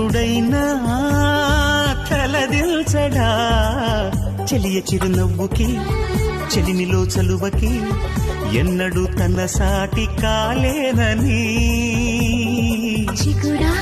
చంద్రుడైనా తలదిల్చడా చెలియ చిరునవ్వుకి చెలిమిలో చలువకి ఎన్నడూ తన సాటి కాలేనని చిగురా